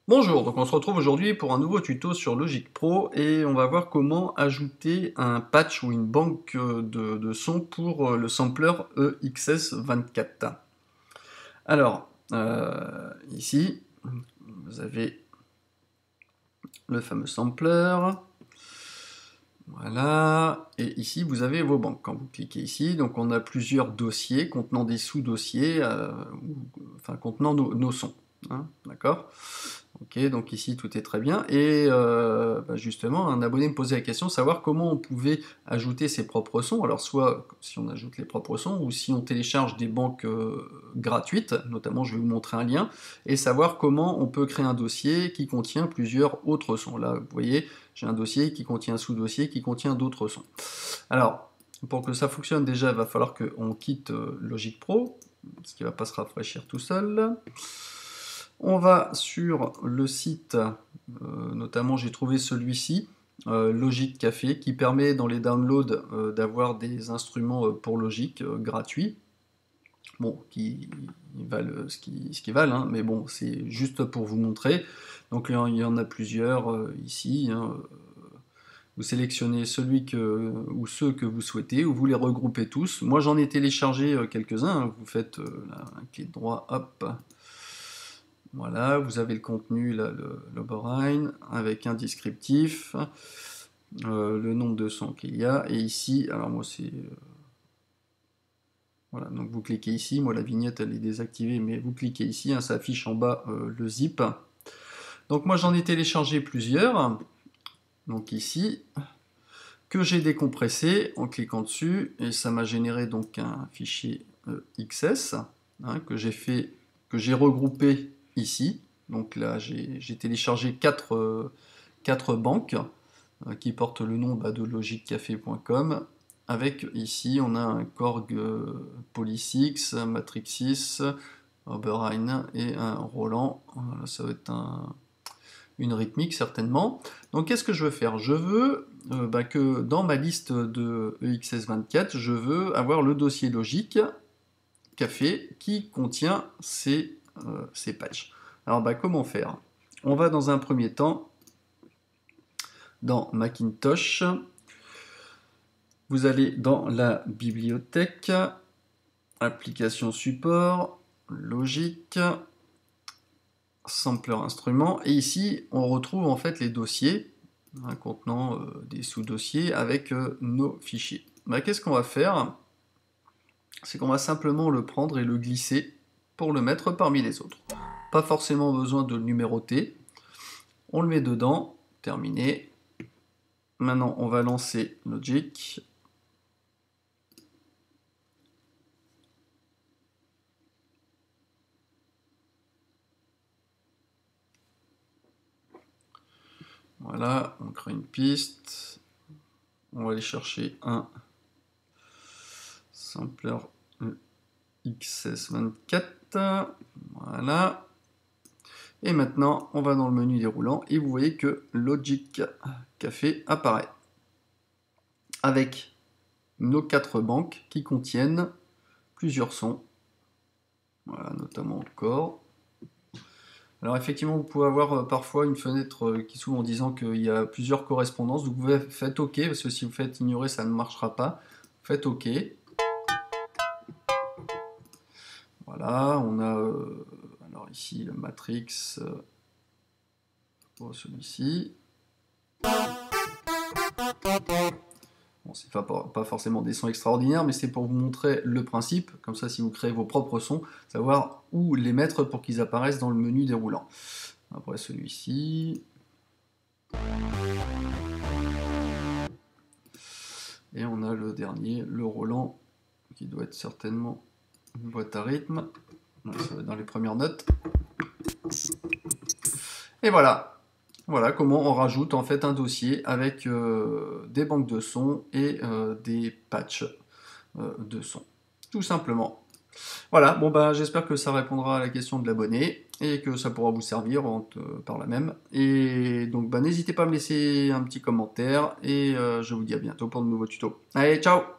Bonjour, donc on se retrouve aujourd'hui pour un nouveau tuto sur Logic Pro et on va voir comment ajouter un patch ou une banque de sons pour le sampler EXS24. Alors, ici, vous avez le fameux sampler, voilà, et ici vous avez vos banques. Quand vous cliquez ici, donc on a plusieurs dossiers contenant des sous-dossiers, enfin contenant nos sons, hein, d'accord ? Ok, donc ici tout est très bien, et justement un abonné me posait la question de savoir comment on pouvait ajouter ses propres sons, alors soit si on ajoute les propres sons, ou si on télécharge des banques gratuites, notamment je vais vous montrer un lien, et savoir comment on peut créer un dossier qui contient plusieurs autres sons. Là vous voyez, j'ai un dossier qui contient un sous-dossier qui contient d'autres sons. Alors, pour que ça fonctionne déjà, il va falloir qu'on quitte Logic Pro, ce qui ne va pas se rafraîchir tout seul. On va sur le site, notamment j'ai trouvé celui-ci, Logic Café, qui permet dans les downloads d'avoir des instruments pour Logic gratuits. Bon, qui valent ce qu'ils valent, hein, mais bon, c'est juste pour vous montrer. Donc il y en a plusieurs ici. Hein, vous sélectionnez celui ou ceux que vous souhaitez, ou vous les regroupez tous. Moi j'en ai téléchargé quelques-uns, hein. Vous faites là, un clic droit, hop. Voilà, vous avez le contenu, là, le Borine, avec un descriptif, le nombre de sons qu'il y a, et ici, alors moi c'est... voilà, donc vous cliquez ici, moi la vignette elle est désactivée, mais vous cliquez ici, hein, ça affiche en bas le zip. Donc moi j'en ai téléchargé plusieurs, donc ici, que j'ai décompressé en cliquant dessus, et ça m'a généré donc un fichier XS, hein, que j'ai regroupé ici. Donc là j'ai téléchargé 4 banques qui portent le nom de logiccafé.com, avec ici on a un Korg Poly6, un Matrix 6, Oberheim et un Roland. Voilà, ça va être une rythmique certainement. Donc qu'est-ce que je veux faire? Je veux que dans ma liste de EXS24, je veux avoir le dossier Logic Café qui contient ces patchs. Alors comment faire? On va dans un premier temps dans Macintosh, vous allez dans la bibliothèque, application support, Logic, sampler instrument, et ici on retrouve en fait les dossiers hein, contenant des sous-dossiers avec nos fichiers. Qu'est-ce qu'on va faire? C'est qu'on va simplement le prendre et le glisser pour le mettre parmi les autres. Pas forcément besoin de le numéroter. On le met dedans, terminé. Maintenant, on va lancer Logic. Voilà, on crée une piste. On va aller chercher un sampler XS24. Voilà. Et maintenant, on va dans le menu déroulant et vous voyez que Logic Café apparaît avec nos 4 banques qui contiennent plusieurs sons. Voilà, notamment encore. Alors effectivement, vous pouvez avoir parfois une fenêtre qui s'ouvre en disant qu'il y a plusieurs correspondances. Donc vous faites OK, parce que si vous faites ignorer, ça ne marchera pas. Faites OK. Voilà, on a alors ici le Matrix pour celui-ci. Bon, c'est pas forcément des sons extraordinaires, mais c'est pour vous montrer le principe. Comme ça, si vous créez vos propres sons, savoir où les mettre pour qu'ils apparaissent dans le menu déroulant. Après celui-ci. Et on a le dernier, le Roland, qui doit être certainement une boîte à rythme. Ça va être dans les premières notes. Et voilà. Voilà comment on rajoute en fait un dossier avec des banques de sons et des patchs de sons. Tout simplement. Voilà, bon bah j'espère que ça répondra à la question de l'abonné et que ça pourra vous servir par là même. Et donc bah n'hésitez pas à me laisser un petit commentaire et je vous dis à bientôt pour de nouveaux tutos. Allez, ciao!